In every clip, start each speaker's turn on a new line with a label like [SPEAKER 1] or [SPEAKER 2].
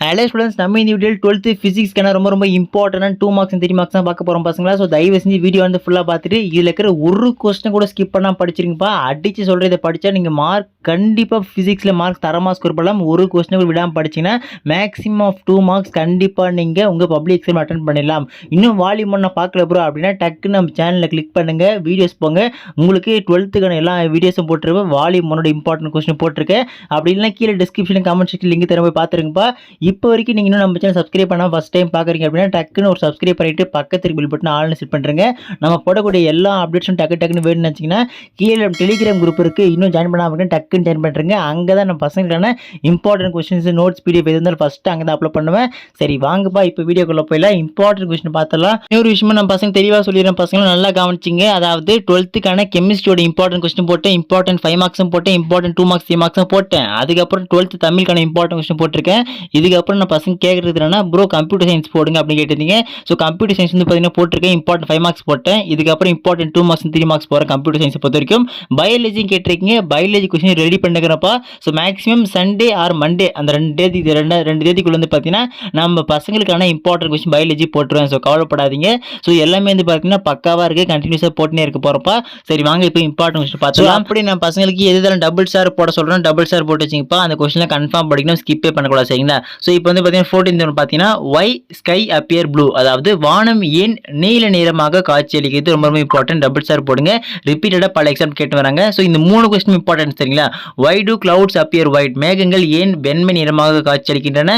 [SPEAKER 1] Hello students, நம்ம இந்த வீடியோவில் 12th ஃபிசிக்ஸ்க்கான ரொம்ப இம்பார்ட்டன்டான 2 மார்க்ஸ் 3 மார்க்ஸ் தான் பார்க்க போகிறோம் பசங்களா. ஸோ தயவு செஞ்சு வீடியோ வந்து ஃபுல்லாக பார்த்துட்டு இதில் இருக்கிற ஒரு கொஸ்டின் கூட ஸ்கிப் பண்ணால் படிச்சிருங்கப்பா. அடித்து சொல்கிற இதை படித்தா நீங்கள் மார்க் கண்டிப்பாக ஃபிசிக்ஸில் மார்க் தரமாக ஸ்கோர் பண்ணலாம். ஒரு கொஸ்டின் கூட விடாமல் படிச்சிங்கன்னா மேக்ஸிமம் ஆஃப் 2 மார்க்ஸ் கண்டிப்பாக நீங்கள் உங்கள் பப்ளிக் எக்ஸாம் அட்டன் பண்ணிடலாம். இன்னும் வால்யூம் ஒன்று பார்க்கல ப்ரோ அப்படின்னா டக்குன்னு நம்ம சேனலில் கிளிக் பண்ணுங்கள், வீடியோஸ் போங்க. உங்களுக்கு 12th எல்லா வீடியோஸும் போட்டிருப்பேன், வால்யூம் ஒன்னோட இம்பார்ட்டன்ட் கொஸ்டின் போட்டிருக்கேன். அப்படி இல்லைனா கீழே டிஸ்கிரிப்ஷன் கமெண்ட் செக்ஷன் லிங்க் தர போய் பார்த்துருங்கப்பா. இப்போ வரைக்கும் நீங்கள் இன்னும் நம்ம சேனல் சப்ஸ்கிரைப் பண்ணால் ஃபஸ்ட் டைம் பார்க்குறீங்க அப்படின்னா டக்குன்னு ஒரு சப்ஸ்கிரைப் பண்ணிட்டு பக்கத்துக்கு பில் பட்டன் ஆல்னு செட் பண்ணுறேங்க. நம்ம போடக்கூடிய எல்லா அப்டேட்ஸும் டக்குன்னு வேணும்னு வச்சிங்கன்னா கீழே டெலிகிராம் குரூப் இருக்குது, இன்னும் ஜாயின் பண்ணாமல் டக்குன்னு ஜாயின் பண்ணுறேங்க. அங்கே தான் நம்ம பசங்களுக்கான இம்பார்ட்டன்ட் கொஸ்டின்ஸ் நோட்ஸ் பிடிஎஃப் எது இருந்தாலும் ஃபஸ்ட்டு அங்கே தான் அப்லோட் பண்ணுவேன். சரி வாங்கப்பா, இப்போ வீடியோக்குள்ளே போயிடலாம். இம்பார்ட்டன்ட் கொஸ்டின் பார்த்தலாம். இன்னொரு விஷயமா நம்ம பசங்க தெளிவாக சொல்லிடுறேன், பசங்களும் நல்லா கவனிச்சிங்க. அதாவது 12th கெமிஸ்ட்ரியோட இம்பார்ட்டன்ட் கொஸ்டின் போட்டேன், இம்பார்ட்டன்ட் 5 மார்க்ஸும் போட்டேன், இம்பார்ட்டன்ட் 2 மார்க்ஸ் 3 மார்க்ஸும் போட்டேன். அதுக்கப்புறம் 12th தமிழுக்கான இம்பார்ட்டன்ட் கொஸ்டின் போட்டிருக்கேன். இதுக்கப்புறம் நான் பசங்க கேட்குறது என்னன்னா, ப்ரோ கம்ப்யூட்டர் சயின்ஸ் போடுங்க அப்படின்னு கேட்டிருந்தீங்க. ஸோ கம்ப்யூட்டர் சயின்ஸ் வந்து பார்த்தீங்கன்னா போட்டிருக்கேன், இம்பார்ட்டன்ட் 5 மார்க்ஸ் போட்டேன். இதுக்கப்புறம் இம்பார்ட்டன்ட் 2 மார்க்ஸ் 3 மார்க்ஸ் போகிறேன் கம்ப்யூட்டர் சயின்ஸ் பொறுத்த வரைக்கும். பயாலஜி கேட்டிருக்கீங்க, பயாலஜி கொஸ்டின் ரெடி பண்ணுறப்பா. So maximum Sunday or Monday அந்த ரெண்டு தேதிக்குள்ள வந்து பார்த்தீங்கன்னா நம்ம பசங்களுக்கான இம்பார்ட்டன்ட் கொஸ்டின் பயாலஜி போட்டுருவேன். ஸோ கவலைப்படாதீங்க. ஸோ எல்லாமே வந்து பார்த்தீங்கன்னா பக்காவாக இருக்குது, கண்டினியூஸாக போட்டுனே இருக்க போகிறப்பா. சரி வாங்க இப்போ இம்பார்ட்டன்ட் கொஸ்டின் பார்த்துக்கலாம். அப்படி நான் பசங்களுக்கு எதுதான் டபுள் ஸ்டார் போட சொல்கிறேன், டபுள் ஸ்டார் போட்டு வச்சிங்கப்பா. அந்த கொஸ்டினில் கன்ஃபார்ம் படிக்கணும், ஸ்கிப்பே பண்ணக்கூடாது. சரிங்களா? ஸோ இப்போ வந்து பார்த்தீங்கன்னா 14th பார்த்தீங்கன்னா வை ஸ்கை அப்பியர் ப்ளூ, அதாவது வானம் ஏன் நீல நிறமாக காட்சியளிக்கிறது. ரொம்ப இம்பார்ட்டன்ட், டபுள் ஸ்டார் போடுங்க. ரிப்பீட்டடாக பல எக்ஸாம் கேட்டு வராங்க. ஸோ இந்த 3 கொஸ்டின் இம்பார்ட்டன்ட். சரிங்களா? Why do clouds appear white, மேகங்கள் ஏன் வெண்மை நிறமாக காட்சியளிக்கின்றன.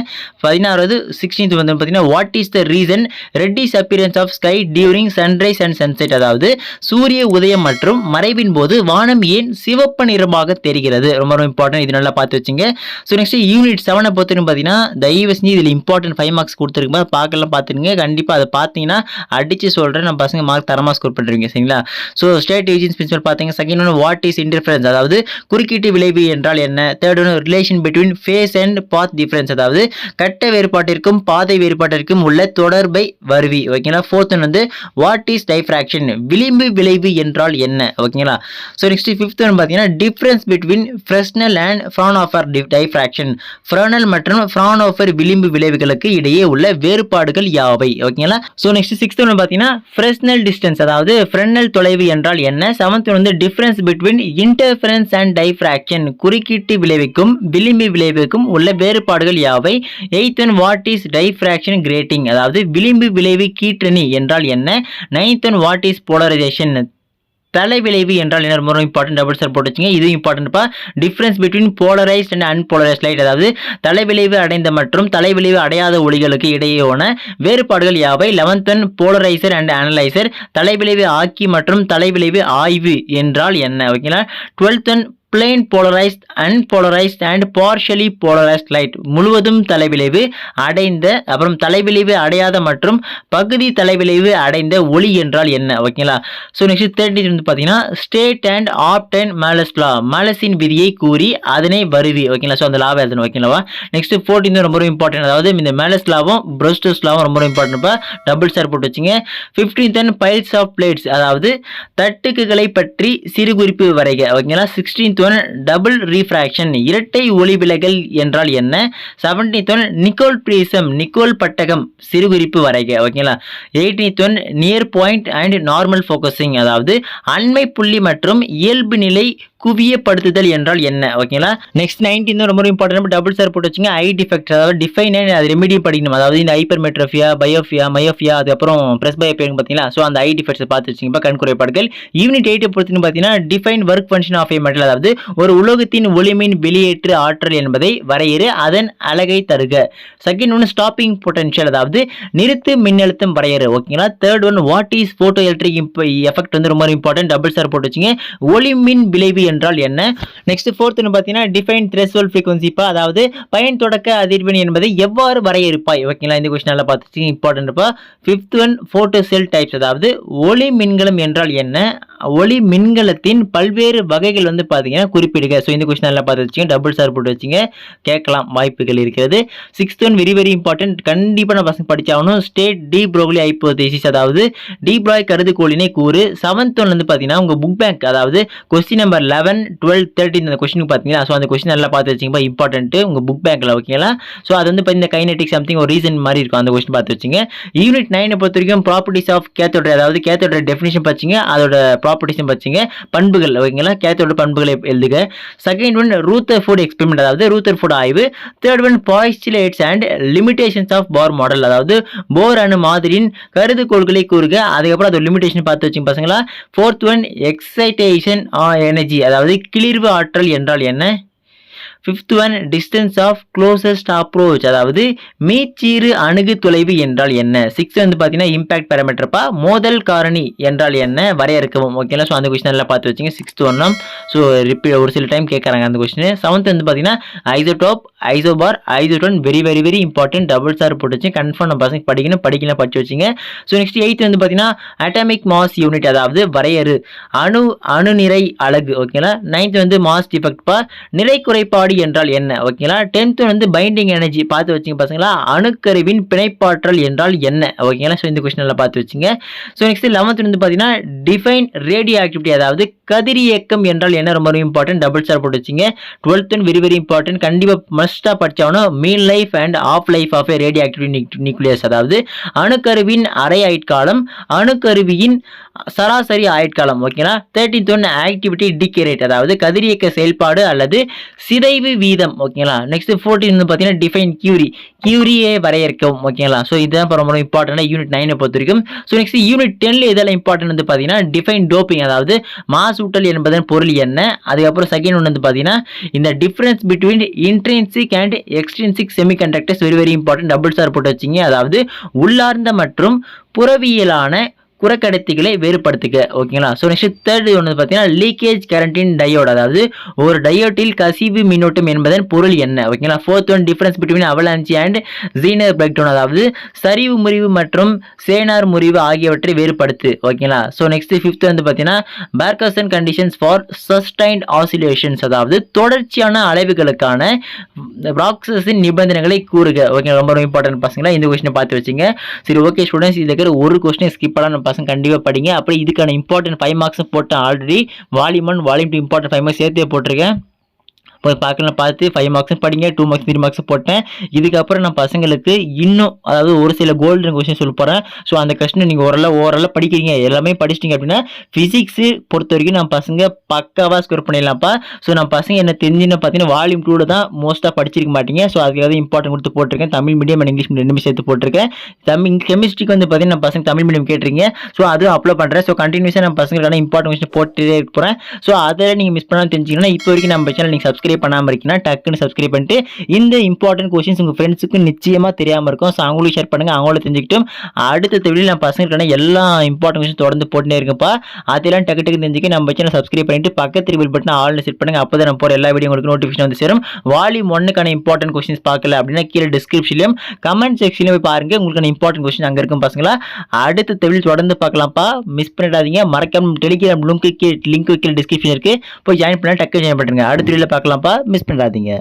[SPEAKER 1] 16வது 16th வந்து பார்த்தீங்கன்னா what is the reason reddish appearance of sky during sunrise and sunset, அதாவது சூரிய உதயம் மற்றும் மறைவின் போது வானம் ஏன் சிவப்பு நிறமாக தெரிகிறது. ரொம்ப இம்பார்ட்டன்ட், இது நல்லா பார்த்து வச்சுங்க. ஸோ நெக்ஸ்ட் யூனிட் 7 பொறுத்தவரைக்கும் பார்த்தீங்கன்னா தயவு செஞ்சு இதில் இம்பார்ட்டன்ட் 5 மார்க்ஸ் கொடுத்துருக்குமா பார்க்கலாம், பார்த்துருங்க. கண்டிப்பாக அதை பார்த்தீங்கன்னா அடிச்சு சொல்கிறேன், நம்ம பசங்க மார்க் தரமாக ஸ்கோர் பண்ணுறீங்க. சரிங்களா? ஸோ ஸ்டேட் ஏஜென்ஸ் பிரின்சிபல் பார்த்தீங்க. செகண்ட் ஒன்று வாட் இஸ் இன்டர்ஃபரன்ஸ், அதாவது குறுக்கீட்டு விளைவு என்றால் என்ன. தேர்ட் ஒன்று relation between phase and path difference, அதாவது கட்ட வேறுபாட்டிற்கும் பாதை வேறுபாட்டிற்கும் உள்ள தொடர்பை வருவி. ஓகேங்களா? ஃபோர்த் ஒன் வந்து வாட் இஸ் டைஃப்ராக்ஷன், விளிம்பு விளைவு என்றால் என்ன. ஓகேங்களா? ஸோ நெக்ஸ்ட் ஃபிஃப்த் ஒன் பார்த்தீங்கன்னா difference between Fresnel and Fraunhofer diffraction, Fresnel மற்றும் ஃப்ரான்ஹோஃபர் விளிம்பு விளைவுகளுக்கு இடையே உள்ள வேறுபாடுகள் யாவை. ஓகேங்களா? ஸோ நெக்ஸ்ட் சிக்ஸ்த் ஒன் பார்த்தீங்கன்னா ஃப்ரெஸ்னல் டிஸ்டன்ஸ், அதாவது ஃப்ரெனல் தொலைவு என்றால் என்ன. செவன்த் வந்து difference between interference and diffraction, குறுக்கீட்டு விளைவுக்கும் விளிம்பு விளைவுக்கும் உள்ள வேறுபாடுகள் யாவை. Eighth one what is diffraction grating, அதாவது விளிம்பு விளைவு கீற்றணி என்றால் என்ன. Ninth one what is polarisation, தலைவிளைவு என்றால் என்ன. ரொம்ப இம்பார்ட்டன்ட், டபுள் ஸ்டார் போட்டு வச்சுங்க. இது இம்பார்ட்டன்ட்ப்பா. Difference between polarised and unpolarised light, அதாவது தலைவிளைவு அடைந்த மற்றும் தலைவிளைவு அடையாத ஒளிகளுக்கு இடையேயான வேறுபாடுகள் யாவை. 11th one polariser and analyser, தலைவிளைவு ஆக்கி மற்றும் தலைவிளைவு ஆய்வு என்றால் என்ன. ஓகேங்களா? 12th one plane polarised unpolarised and partially polarised light, முழுவதும் தலைவிளைவு அடைந்த அப்புறம் தலைவிளைவு அடையாத மற்றும் பகுதி தலைவிளைவு அடைந்த ஒளி என்றால் என்ன. ஓகேங்களா? ஸோ நெக்ஸ்ட் 13th வந்து பார்த்தீங்கன்னா ஸ்டேட் அண்ட் ஆப்ட் அண்ட் மேலஸ் லா, மேலஸின் விதியை கூறி அதனை வருவி. ஓகேங்களா? ஸோ அந்த லாவை எழுதணும். ஓகேங்களா? நெக்ஸ்ட் 14th ரொம்ப இம்பார்ட்டன்ட், அதாவது இந்த மேலஸ் லாவும் ப்ரோஸ்டர்ஸ் லாவும் ரொம்ப இம்பார்ட்டன்ட்ப்பா. டபுள் ஸ்டார் போட்டு வச்சுங்க. 15th one files of plates, அதாவது தட்டுக்குகளை பற்றி சிறு குறிப்பு வரைக. ஓகேங்களா? 16th ஒன் டபுள் ரீஃப்ராக்ஷன், இரட்டை ஒளி விலகல் என்றால் என்ன. 17th one Nicol prism, Nicol பட்டகம், சிறு குறிப்பு வரைக. ஓகேங்களா? 18th one near point and normal focusing, அதாவது அண்மை புள்ளி மற்றும் இயல்பு நிலை குவியப்படுத்துதல் என்றால் என்ன. ஓகேங்களா? நெக்ஸ்ட் 19th ரொம்ப இம்பார்ட்டன்ட், டபுள் ஸ்டார் போட்டு வச்சுங்க. ஐ டிஃபெக்ட், அதாவது டிஃபைன் அண்ட் அது ரெமிடி படிக்கணும், அதாவது இந்த ஹைப்பர்மெட்ரோபியா, பயோபியா, மயோபியா, அதுக்கப்புறம் பிரஸ் பயோபியா பார்த்தீங்களா. ஸோ அந்த ஐ டிஃபெக்ட்ஸ் பார்த்து வச்சுங்க, கண் குறைபாடுகள். யூனிட் 8 பொறுத்து பார்த்தீங்கன்னா define work function of a metal, அதாவது ஒரு உலோகத்தின் ஒளிமின் வெளியேற்று ஆற்றல் என்பதை வரையறு, அதன் அலகை தருக. செகண்ட் ஒன் ஸ்டாப்பிங் பொட்டன்ஷியல், அதாவது நிறுத்து மின்னழுத்தம் வரையறு. ஓகேங்களா? Third one what is photo electric effect, வந்து ரொம்ப இம்பார்ட்டன்ட், டபுள் ஸ்டார் போட்டு வச்சுங்க. ஒளிமின் விளைவு என்றால் என்ன. நெக்ஸ்ட் 4th பார்த்தீங்கன்னா டிஃபைன் த்ரெஷோல்ட் ஃப்ரீக்வன்சிப்பா, அதாவது பயன் தொடக்க அதிர்வெண் என்பதை எவ்வாறு வரையறுப்பாய். ஓகேங்களா? இந்த கொஸ்டின் நல்லா பார்த்து இம்பார்ட்டன்ட்ப்பா. 5th ஒன் போட்டோ செல் டைப்ஸ், அதாவது ஒளி மின்கலம் என்றால் என்ன. ஒளி மின்கலத்தின் பல்வேறு வகைகள் வந்து பார்த்தீங்கன்னா குறிப்பிடுக. ஸோ இந்த கொஸ்டின் நல்லா பார்த்து வச்சுங்க, டபுள் ஸ்டார் போட்டு வச்சுங்க, கேட்கலாம் வாய்ப்புகள் இருக்கிறது. 6th ஒன் வெரி இம்பார்ட்டன்ட், கண்டிப்பாக நான் பசங்க படிச்சாகணும். ஸ்டேட் டி ப்ரோக்லி ஹைப்போதீசிஸ், அதாவது டி ப்ராய் கருதுகோளினை கூறு. 7th ஒன் வந்து பார்த்தீங்கன்னா உங்கள் புக் பேங்க், அதாவது கொஸ்டின் நம்பர் 11, 12, 13 அந்த கொஸ்டினுக்கு பார்த்தீங்கன்னா ஸோ அந்த கொஸ்டின் நல்லா பார்த்து வச்சிங்கப்பா, இம்பார்ட்டன்ட்டு உங்கள் புக் பேக்கில். ஓகேங்களா? ஸோ அது வந்து பார்த்தீங்கன்னா கைனெட்டிக் சம்திங் ஒரு ரீசன் மாதிரி இருக்கும், அந்த கொஸ்டின் பார்த்து வச்சிங்க. யூனிட் 9 பொறுத்த வரைக்கும் ப்ராப்பர்ட்டிஸ் ஆஃப் கேத்தோட, அதாவது கேத்தோட டெஃபினிஷன் படிச்சிங்க, அதோட ப்ராப்பர்ட்டிஸும் படிச்சிங்க, பண்புகள். ஓகேங்களா? கேத்தோட பண்புகளை எழுதுக. செகண்ட் ஒன் ரூதர்ஃபோர்ட் எக்ஸ்பெரிமெண்ட், அதாவது ரூதர்ஃபோர்ட் ஆய்வு. Third one postulates and limitations of Bohr model, அதாவது போர் அணு மாதிரியின் கருதுகோள்களை கூறுக. அதுக்கப்புறம் அது லிமிடேஷன் பார்த்து வச்சுங்க பசங்களா. ஃபோர்த் ஒன் எக்ஸைட்டேஷன் எனர்ஜி, அதாவது கிளிர்வு ஆற்றல் என்றால் என்ன. Fifth one distance of closest approach, அதாவது மீச்சீறு அணுகு தொலைவு என்றால் என்ன. சிக்ஸ்த் வந்து பார்த்தீங்கன்னா இம்பாக்ட் பேராமீட்டர்ப்பா, மோதல் காரணி என்றால் என்ன வரையறுக்கவும். ஓகேங்களா? ஸோ அந்த கொஸ்டின் எல்லாம் பார்த்து வச்சுங்க. சிக்ஸ்த் ஒன்றும் ஸோ ஒரு சில டைம் கேட்குறாங்க அந்த கொஸ்டின். செவன்த் வந்து பார்த்தீங்கன்னா isotope, isobar, isotone very very very important, double sir போட்டு வச்சு கன்ஃபார்ம் நம்ம பசங்க படிக்கணும் படிச்சு வச்சுங்க. ஸோ நெக்ஸ்ட் எயித் வந்து பார்த்தீங்கன்னா அட்டாமிக் மாஸ் யூனிட், அதாவது வரையறு அணு நிறை அலகு. ஓகேங்களா? நைன்த் வந்து மாஸ் டிஃபெக்ட்பா, நிறை குறைபாடு என்றால் என்ன. ஓகேங்களா? 10th வந்து பைண்டிங் எனர்ஜி பார்த்து வச்சுங்க பசங்களா. அணுக்கருவின் பிணைப்பாற்றல் என்றால் என்ன. ஓகேங்களா? ஸோ இந்த கொஸ்டின் எல்லாம் பார்த்து வச்சுங்க. ஸோ நெக்ஸ்ட் 11th வந்து பார்த்தீங்கன்னா டிஃபைன் ரேடியோ ஆக்டிவிட்டி, அதாவது கதிரியக்கம் என்றால் என்ன, ரொம்ப இம்பார்ட்டன்ட், டபுள் ஸ்டார் போட்டு வச்சுங்க. 12th வெரி வெரி இம்பார்ட்டன்ட், கண்டிப்பாக மஸ்டாக படிச்சாகணும். Mean life and half life of a radio activity nucleus, அதாவது அணுக்கருவின் அரை ஆயுட்காலம், அணுக்கருவியின் சராசரி ஆயுட்காலம். ஓகேங்களா? 13th one activity decay rate, அதாவது கதிரியக்க செயல்பாடு அல்லது சிதைவு வீதம். ஓகேங்களா? நெக்ஸ்ட் 14 வந்து பார்த்தீங்கன்னா டிஃபைன் கியூரியை வரையறுக்கவும். ஓகேங்களா? ஸோ இதுதான் ரொம்ப இம்பார்ட்டன்ட் யூனிட் 9 பொறுத்த வரைக்கும். ஸோ நெக்ஸ்ட் யூனிட் 10ல இதெல்லாம் இம்பார்ட்டன்ட் வந்து பார்த்தீங்கன்னா டிஃபைன் டோப்பிங், அதாவது மாசூட்டல் என்பதன் பொருள் என்ன. அதுக்கப்புறம் செகண்ட் ஒன்று வந்து பார்த்தீங்கன்னா இந்த difference between intrinsic and extrinsic semiconductors very very important, double star போட்டு வச்சிங்க. அதாவது உள்ளார்ந்த மற்றும் புறவியலான குறைக்கடத்திகளை வேறுபடுத்துக. ஓகேங்களா? ஸோ நெக்ஸ்ட் தேர்ட் ஒன்று பார்த்தீங்கன்னா லீக்கேஜ் கரண்டின் டயோட், அதாவது ஒரு டயோட்டில் கசிவு மின்னோட்டம் என்பதன் பொருள் என்ன. ஓகேங்களா? Fourth one difference between avalanche and Zener breakdown, அதாவது சரிவு முறிவு மற்றும் சேனார் முறிவு ஆகியவற்றை வேறுபடுத்து. ஓகேங்களா? ஸோ நெக்ஸ்ட் ஃபிஃப்த் வந்து பார்த்தீங்கன்னா பார்கசன் கண்டிஷன்ஸ் ஃபார் சஸ்டைன்ட் ஆசிலேஷன்ஸ், அதாவது தொடர்ச்சியான அலைவுகளுக்கான ராக்ஸஸின் நிபந்தனைகளை கூறுக. ஓகே, ரொம்ப இம்பார்ட்டன்ட் பசங்களா, இந்த கொஸ்டினை பார்த்து வச்சுங்க. சரி, ஓகே ஸ்டூடெண்ட்ஸ், இதுல இருக்கிற ஒரு கொஸ்டினை ஸ்கிப் பண்ணலாம் பசங்க கண்டிப்பாக படிங்க. அப்புறம் இதுக்கான இம்பார்ட்டன்ட் 5 மார்க்ஸ் போட்டேன் already. Volume 1 volume 2 important 5 marks சேர்த்தே போட்டிருக்கேன். போய் பார்க்கலாம், பார்த்து 5 மார்க்ஸ் படிங்க. 2 மார்க்ஸ் 3 மார்க்ஸ் போட்டேன். இதுக்கப்புறம் நான் பசங்களுக்கு இன்னும் அதாவது ஒரு சில கோல்டன் கொஸ்டின் சொல்ல போகிறேன். ஸோ அந்த கொஸ்டினை நீங்கள் ஓரளவு படிக்கிறீங்க, எல்லாமே படிச்சிட்டிங்க அப்படின்னா ஃபிசிக்ஸு பொறுத்த வரைக்கும் நம்ம பசங்க பக்காவாக ஸ்கோர் பண்ணிடலாம்ப்பா. ஸோ நம்ம பசங்க என்ன தெரிஞ்சுன்னு பார்த்தீங்கன்னா வால்யூம் 2 தான் மோஸ்ட்டாக படிச்சிருக்க மாட்டீங்க. ஸோ அதுக்காக இம்பார்ட்டன்ட் கொடுத்து போட்டிருக்கேன். Tamil medium and English medium ரெண்டுமே சேர்த்து போட்டிருக்கேன். கெமிஸ்ட்ரிக்கு வந்து பார்த்தீங்கன்னா நம்ம பசங்க தமிழ் மீடியம் கேட்டிருக்கீங்க. ஸோ அதுவும் அப்லோட் பண்ணுறேன். ஸோ கண்டினியூஸாக நம்ம பசங்களுக்கான இம்பார்ட்டன்ட் கொஸ்டின் போட்டுட்டே இருக்க போகிறேன். ஸோ அதை நீங்கள் மிஸ் பண்ணாமல் தெரிஞ்சிங்கன்னா இப்போ வரைக்கும் நம்ம சேனல் நீங்கள் சப்ஸ்கிரைப் பண்ணாமல் இருக்கீங்கன்னா டக்குன்னு சப்ஸ்கிரைப் பண்ணிட்டு இந்த இம்பார்ட்டன்ட் கொஸ்டின்ஸ் உங்கள் ஃப்ரெண்ட்ஸுக்கு நிச்சயமாக தெரியாமல் இருக்கும். ஸோ அவங்களும் ஷேர் பண்ணுங்கள், அவங்களும் தெரிஞ்சுக்கிட்டும். அடுத்த வீடியோவில் நான் பசங்களுக்கான எல்லா இம்பார்ட்டன்ட் கொஸ்டின் தொடர்ந்து போட்டுனே இருக்குப்பா. அதெல்லாம் டக்கு தெரிஞ்சுக்க நம்ம சேனல் சப்ஸ்கிரைப் பண்ணிட்டு பக்கத்து பெல் பட்டன் ஆல்னு செட் பண்ணுங்க. அப்போ தான் நம்ம போகிற எல்லா வீடியோ உங்களுக்கு நோட்டிஃபிகேஷன் வந்து சேரும். வால்யூம் 1க்கான இம்பார்ட்டன்ட் கொஸ்டின்ஸ் பார்க்கல அப்படின்னா கீழே டிஸ்கிரிப்ஷன்லையும் கமெண்ட் செக்ஷன்லையும் போய் பாருங்க, உங்களுக்கான இம்பார்ட்டன்ட் கொஸ்டின் அங்கே இருக்கும் பசங்களா. அடுத்த வீடியோ தொடர்ந்து பார்க்கலாம்ப்பா, மிஸ் பண்ணிடாதீங்க. மறக்காம டெலிகிராம் லிங்க் கீழே டிஸ்கிரிப்ஷன் இருக்கு, போய் ஜாயின் பண்ணா டக்கு ஜாயின் பண்ணுங்க. அடுத்த வீடியோவில் பார்க்கலாம்ப்பா, மிஸ் பண்ணிடாதீங்க.